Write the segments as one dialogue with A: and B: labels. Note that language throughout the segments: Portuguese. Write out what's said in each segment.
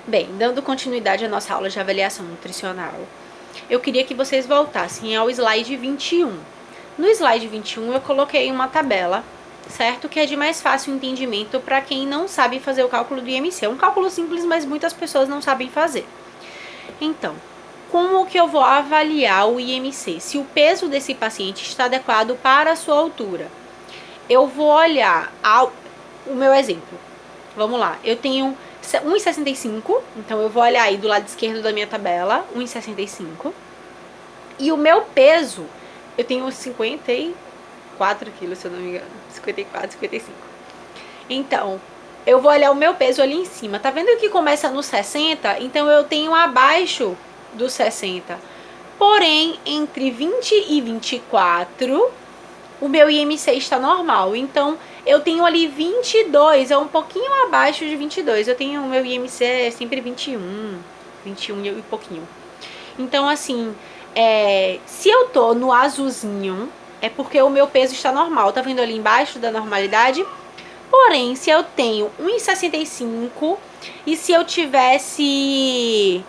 A: Bem, dando continuidade à nossa aula de avaliação nutricional, eu queria que vocês voltassem ao slide 21. No slide 21 eu coloquei uma tabela, certo? Que é de mais fácil entendimento para quem não sabe fazer o cálculo do IMC. É um cálculo simples, mas muitas pessoas não sabem fazer. Então, como que eu vou avaliar o IMC? Se o peso desse paciente está adequado para a sua altura. Eu vou olhar o meu exemplo. Vamos lá, eu tenho 1,65, então eu vou olhar aí do lado esquerdo da minha tabela, 1,65. E o meu peso, eu tenho 54 quilos, se eu não me engano. 54, 55. Então, eu vou olhar o meu peso ali em cima. Tá vendo que começa no 60? Então, eu tenho abaixo do 60. Porém, entre 20 e 24, o meu IMC está normal. Então, eu tenho ali 22, é um pouquinho abaixo de 22. Eu tenho o meu IMC é sempre 21 e pouquinho. Então, assim, se eu tô no azulzinho, é porque o meu peso está normal. Tá vendo ali embaixo da normalidade? Porém, se eu tenho 1,65 e se eu tivesse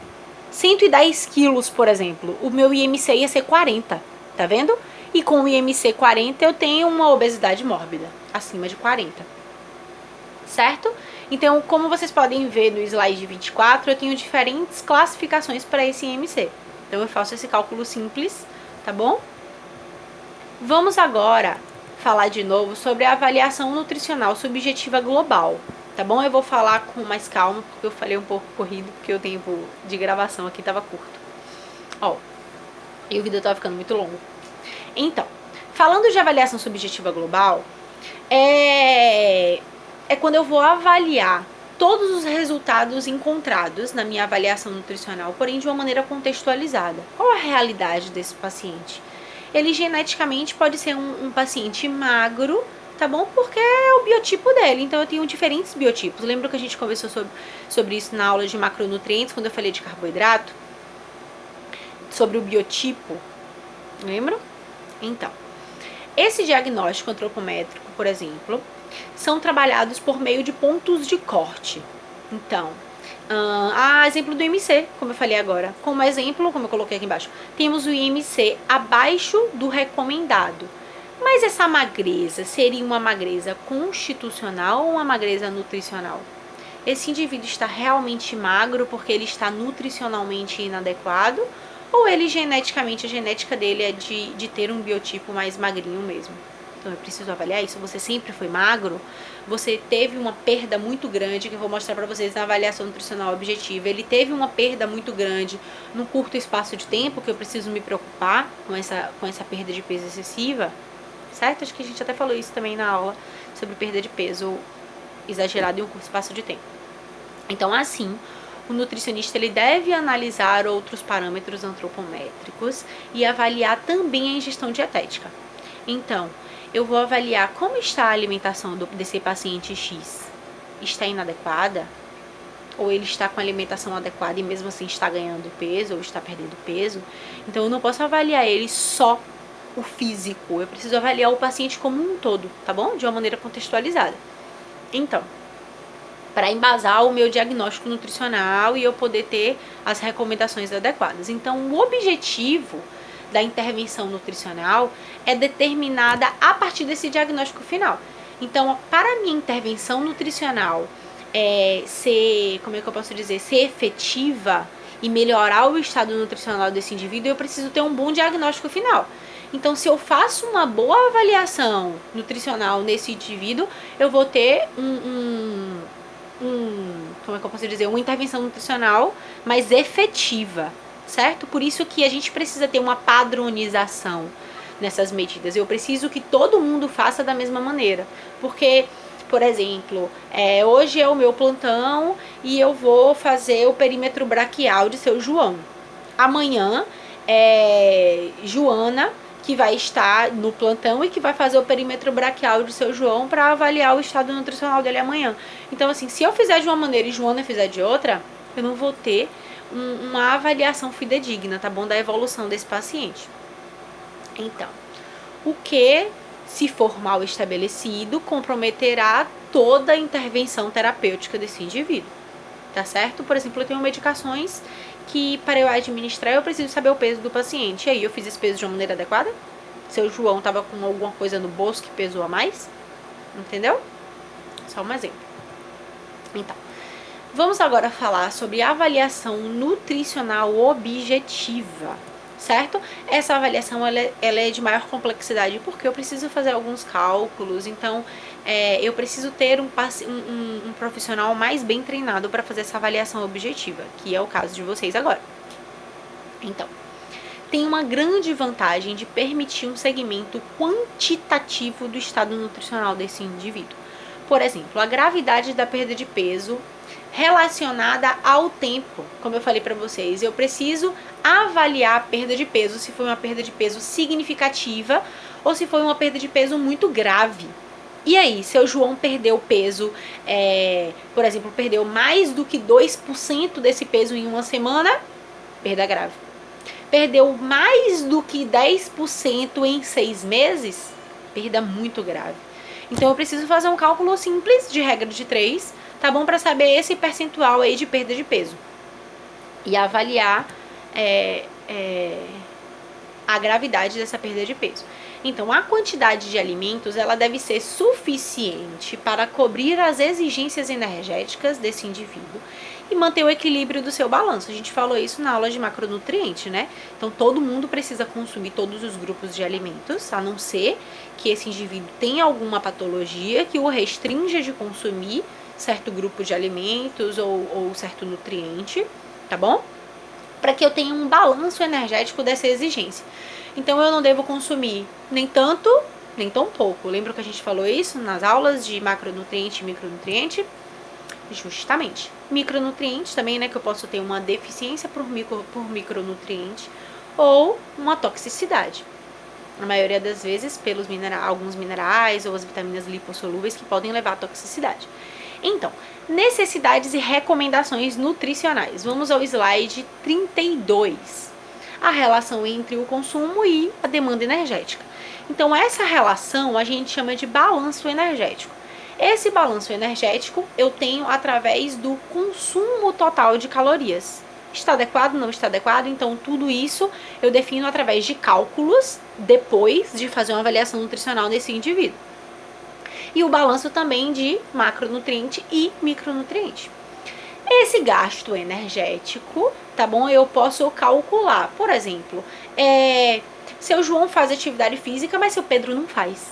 A: 110 quilos, por exemplo, o meu IMC ia ser 40, tá vendo? E com o IMC 40 eu tenho uma obesidade mórbida, acima de 40, certo? Então, como vocês podem ver no slide 24, eu tenho diferentes classificações para esse IMC. Então, eu faço esse cálculo simples, tá bom? Vamos agora falar de novo sobre a avaliação nutricional subjetiva global, tá bom? Eu vou falar com mais calma, porque eu falei um pouco corrido, porque o tempo de gravação aqui estava curto. Ó, e o vídeo estava ficando muito longo. Então, falando de avaliação subjetiva global, é quando eu vou avaliar todos os resultados encontrados na minha avaliação nutricional, porém de uma maneira contextualizada. Qual a realidade desse paciente? Ele geneticamente pode ser um paciente magro, tá bom? Porque é o biotipo dele, então eu tenho diferentes biotipos. Lembra que a gente conversou sobre isso na aula de macronutrientes, quando eu falei de carboidrato? Sobre o biotipo, lembra? Então, esse diagnóstico antropométrico, por exemplo, são trabalhados por meio de pontos de corte. Então, exemplo do IMC, como eu falei agora. Como exemplo, como eu coloquei aqui embaixo, temos o IMC abaixo do recomendado. Mas essa magreza seria uma magreza constitucional ou uma magreza nutricional? Esse indivíduo está realmente magro porque ele está nutricionalmente inadequado? Ou ele geneticamente, a genética dele é de ter um biotipo mais magrinho mesmo? Então eu preciso avaliar isso. Você sempre foi magro? Você teve uma perda muito grande, que eu vou mostrar pra vocês na avaliação nutricional objetiva. Ele teve uma perda muito grande num curto espaço de tempo, que eu preciso me preocupar com essa perda de peso excessiva, certo? Acho que a gente até falou isso também na aula sobre perda de peso exagerado em um curto espaço de tempo. Então, assim, o nutricionista ele deve analisar outros parâmetros antropométricos e avaliar também a ingestão dietética. Então, eu vou avaliar como está a alimentação desse paciente X. Está inadequada? Ou ele está com a alimentação adequada e mesmo assim está ganhando peso ou está perdendo peso? Então, eu não posso avaliar ele só o físico. Eu preciso avaliar o paciente como um todo, tá bom? De uma maneira contextualizada. Então, para embasar o meu diagnóstico nutricional e eu poder ter as recomendações adequadas. Então, o objetivo da intervenção nutricional é determinada a partir desse diagnóstico final. Então, para a minha intervenção nutricional ser, como é que eu posso dizer, ser efetiva e melhorar o estado nutricional desse indivíduo, eu preciso ter um bom diagnóstico final. Então, se eu faço uma boa avaliação nutricional nesse indivíduo, eu vou ter como é que eu posso dizer, uma intervenção nutricional mais efetiva, certo? Por isso que a gente precisa ter uma padronização nessas medidas. Eu preciso que todo mundo faça da mesma maneira, porque, por exemplo, hoje é o meu plantão e eu vou fazer o perímetro braquial de seu João. Amanhã é Joana que vai estar no plantão e que vai fazer o perímetro braquial de seu João para avaliar o estado nutricional dele amanhã. Então, assim, se eu fizer de uma maneira e Joana fizer de outra, eu não vou ter uma avaliação fidedigna, tá bom? Da evolução desse paciente. Então, o que, se for mal estabelecido, comprometerá toda a intervenção terapêutica desse indivíduo. tá certo? Por exemplo, eu tenho medicações que para eu administrar eu preciso saber o peso do paciente. E aí, eu fiz esse peso de uma maneira adequada? Seu João tava com alguma coisa no bolso que pesou a mais? Entendeu? Só um exemplo. Então, vamos agora falar sobre avaliação nutricional objetiva, certo? Essa avaliação ela é de maior complexidade porque eu preciso fazer alguns cálculos, então eu preciso ter um profissional mais bem treinado para fazer essa avaliação objetiva, que é o caso de vocês agora. Então, tem uma grande vantagem de permitir um segmento quantitativo do estado nutricional desse indivíduo. Por exemplo, a gravidade da perda de peso relacionada ao tempo. Como eu falei para vocês, eu preciso avaliar a perda de peso, se foi uma perda de peso significativa ou se foi uma perda de peso muito grave. E aí, seu João perdeu peso, por exemplo, perdeu mais do que 2% desse peso em uma semana, perda grave. Perdeu mais do que 10% em 6 meses, perda muito grave. Então eu preciso fazer um cálculo simples de regra de 3, tá bom? Para saber esse percentual aí de perda de peso. E avaliar a gravidade dessa perda de peso. Então, a quantidade de alimentos, ela deve ser suficiente para cobrir as exigências energéticas desse indivíduo e manter o equilíbrio do seu balanço. A gente falou isso na aula de macronutriente, né? Então, todo mundo precisa consumir todos os grupos de alimentos, a não ser que esse indivíduo tenha alguma patologia que o restrinja de consumir certo grupo de alimentos ou certo nutriente, tá bom? Para que eu tenha um balanço energético dessa exigência. Então, eu não devo consumir nem tanto, nem tão pouco. Lembra que a gente falou isso nas aulas de macronutriente e micronutriente? Justamente. Micronutrientes também, né, que eu posso ter uma deficiência por micronutriente ou uma toxicidade. Na maioria das vezes, pelos alguns minerais ou as vitaminas lipossolúveis que podem levar à toxicidade. Então, necessidades e recomendações nutricionais. Vamos ao slide 32. A relação entre o consumo e a demanda energética. Então, essa relação a gente chama de balanço energético. Esse balanço energético eu tenho através do consumo total de calorias. Está adequado, não está adequado? Então, tudo isso eu defino através de cálculos depois de fazer uma avaliação nutricional nesse indivíduo. E o balanço também de macronutriente e micronutriente. Esse gasto energético, tá bom? Eu posso calcular. Por exemplo, seu João faz atividade física, mas seu Pedro não faz.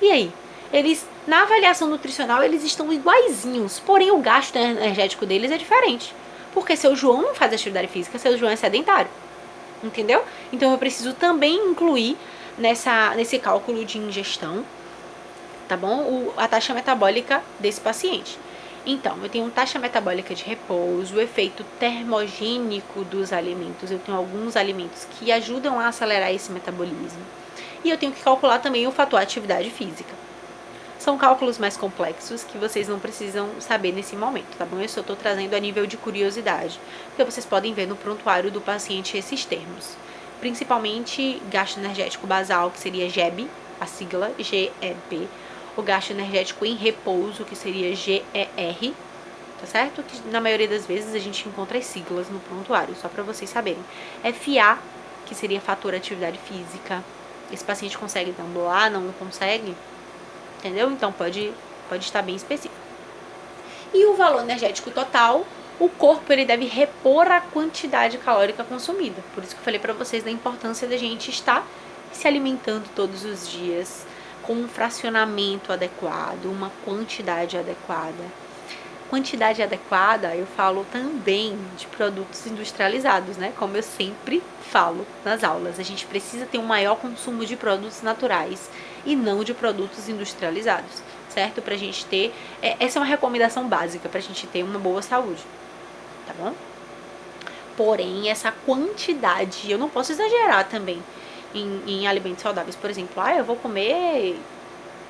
A: E aí? Eles, na avaliação nutricional, eles estão iguaizinhos, porém o gasto energético deles é diferente. Porque seu João não faz atividade física, seu João é sedentário. Entendeu? Então eu preciso também incluir nesse cálculo de ingestão, tá bom? A taxa metabólica desse paciente. Então, eu tenho taxa metabólica de repouso, o efeito termogênico dos alimentos. Eu tenho alguns alimentos que ajudam a acelerar esse metabolismo. E eu tenho que calcular também o fator atividade física. São cálculos mais complexos que vocês não precisam saber nesse momento, tá bom? Eu só estou trazendo a nível de curiosidade, porque vocês podem ver no prontuário do paciente esses termos. Principalmente gasto energético basal, que seria GEB, a sigla GEB. O gasto energético em repouso, que seria GER, tá certo? Que na maioria das vezes a gente encontra as siglas no prontuário, só para vocês saberem. FA, que seria fator atividade física. Esse paciente consegue deambular, não consegue? Entendeu? Então pode estar bem específico. E o valor energético total, o corpo ele deve repor a quantidade calórica consumida. Por isso que eu falei para vocês da importância da gente estar se alimentando todos os dias, com um fracionamento adequado, uma quantidade adequada. Quantidade adequada, eu falo também de produtos industrializados, né? Como eu sempre falo nas aulas, a gente precisa ter um maior consumo de produtos naturais e não de produtos industrializados, certo? Pra gente ter, essa é uma recomendação básica pra gente ter uma boa saúde, tá bom? Porém, essa quantidade, eu não posso exagerar também em alimentos saudáveis. Por exemplo, eu vou comer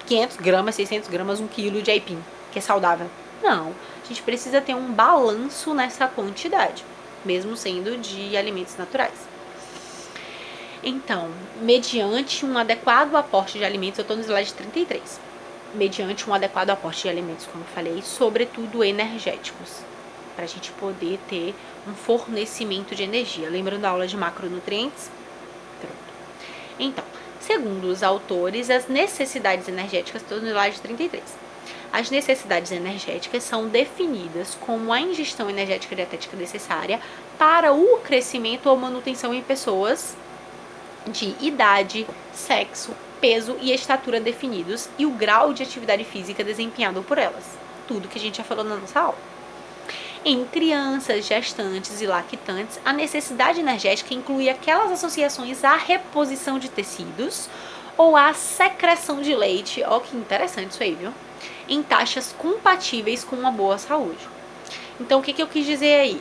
A: 500 gramas, 600 gramas, 1 quilo de aipim, que é saudável. Não, a gente precisa ter um balanço nessa quantidade, mesmo sendo de alimentos naturais. Então, mediante um adequado aporte de alimentos, eu estou no slide 33, mediante um adequado aporte de alimentos, como eu falei, sobretudo energéticos, para a gente poder ter um fornecimento de energia. Lembrando da aula de macronutrientes? Pronto. Então, segundo os autores, as necessidades energéticas, estou no slide 33. As necessidades energéticas são definidas como a ingestão energética dietética necessária para o crescimento ou manutenção em pessoas de idade, sexo, peso e estatura definidos e o grau de atividade física desempenhado por elas. Tudo que a gente já falou na nossa aula. Em crianças, gestantes e lactantes, a necessidade energética inclui aquelas associações à reposição de tecidos ou à secreção de leite, ó que interessante isso aí, viu? Em taxas compatíveis com uma boa saúde. Então, o que eu quis dizer aí?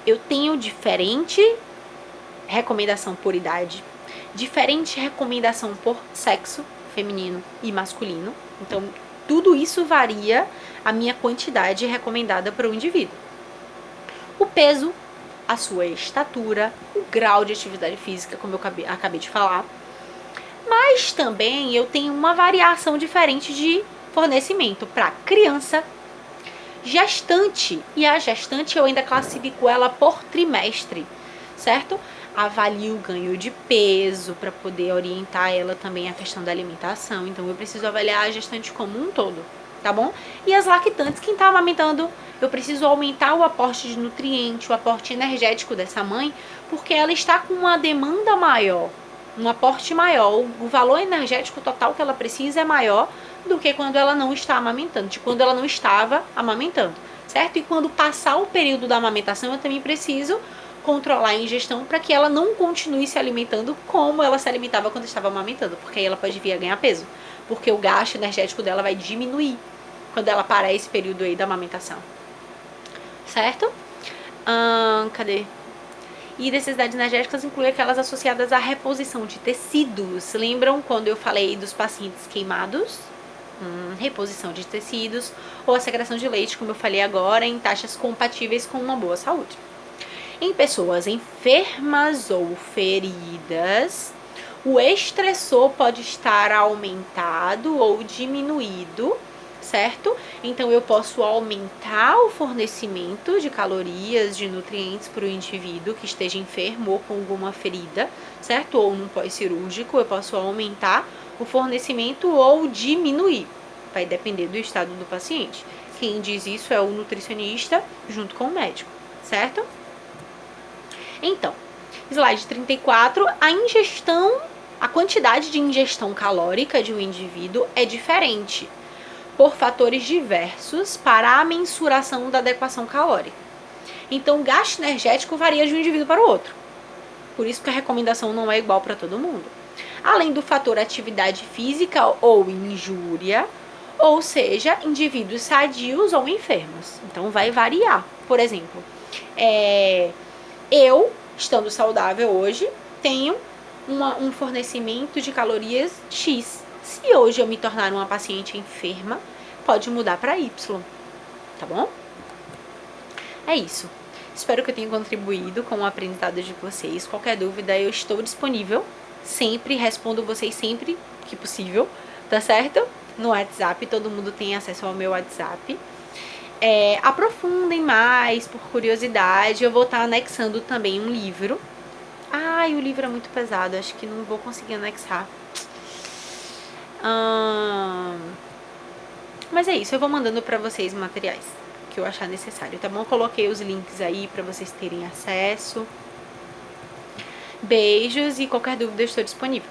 A: Eu tenho diferente recomendação por idade, diferente recomendação por sexo, feminino e masculino. Então, tudo isso varia a minha quantidade recomendada para o indivíduo. O peso, a sua estatura, o grau de atividade física, como eu acabei de falar. Mas também eu tenho uma variação diferente de fornecimento para criança, gestante. E a gestante eu ainda classifico ela por trimestre, certo? Avalio o ganho de peso para poder orientar ela também a questão da alimentação. Então eu preciso avaliar a gestante como um todo, tá bom? E as lactantes, quem tá amamentando, eu preciso aumentar o aporte de nutriente, o aporte energético dessa mãe, porque ela está com uma demanda maior, um aporte maior, o valor energético total que ela precisa é maior do que quando ela não está amamentando, de quando ela não estava amamentando, certo? E quando passar o período da amamentação, eu também preciso controlar a ingestão para que ela não continue se alimentando como ela se alimentava quando estava amamentando, porque aí ela pode vir a ganhar peso, porque o gasto energético dela vai diminuir quando ela parar esse período aí da amamentação, certo? Cadê? E necessidades energéticas incluem aquelas associadas à reposição de tecidos. Lembram quando eu falei dos pacientes queimados? Reposição de tecidos ou a secreção de leite, como eu falei agora, em taxas compatíveis com uma boa saúde. Em pessoas enfermas ou feridas, o estressor pode estar aumentado ou diminuído, certo? Então eu posso aumentar o fornecimento de calorias, de nutrientes para o indivíduo que esteja enfermo ou com alguma ferida, certo? Ou num pós-cirúrgico, eu posso aumentar o fornecimento ou diminuir. Vai depender do estado do paciente. Quem diz isso é o nutricionista junto com o médico, certo? Então, slide 34, a quantidade de ingestão calórica de um indivíduo é diferente por fatores diversos para a mensuração da adequação calórica. Então, o gasto energético varia de um indivíduo para o outro. Por isso que a recomendação não é igual para todo mundo. Além do fator atividade física ou injúria, ou seja, indivíduos sadios ou enfermos. Então, vai variar. Por exemplo, eu, estando saudável hoje, tenho um fornecimento de calorias X. Se hoje eu me tornar uma paciente enferma, pode mudar para Y, tá bom? É isso. Espero que eu tenha contribuído com o aprendizado de vocês. Qualquer dúvida, eu estou disponível. Sempre respondo vocês sempre que possível, tá certo? No WhatsApp, todo mundo tem acesso ao meu WhatsApp. Aprofundem mais, por curiosidade. Eu vou estar anexando também um livro. Ai, o livro é muito pesado, acho que não vou conseguir anexar. Mas é isso, eu vou mandando pra vocês materiais que eu achar necessário, tá bom? Eu coloquei os links aí pra vocês terem acesso. Beijos e qualquer dúvida eu estou disponível.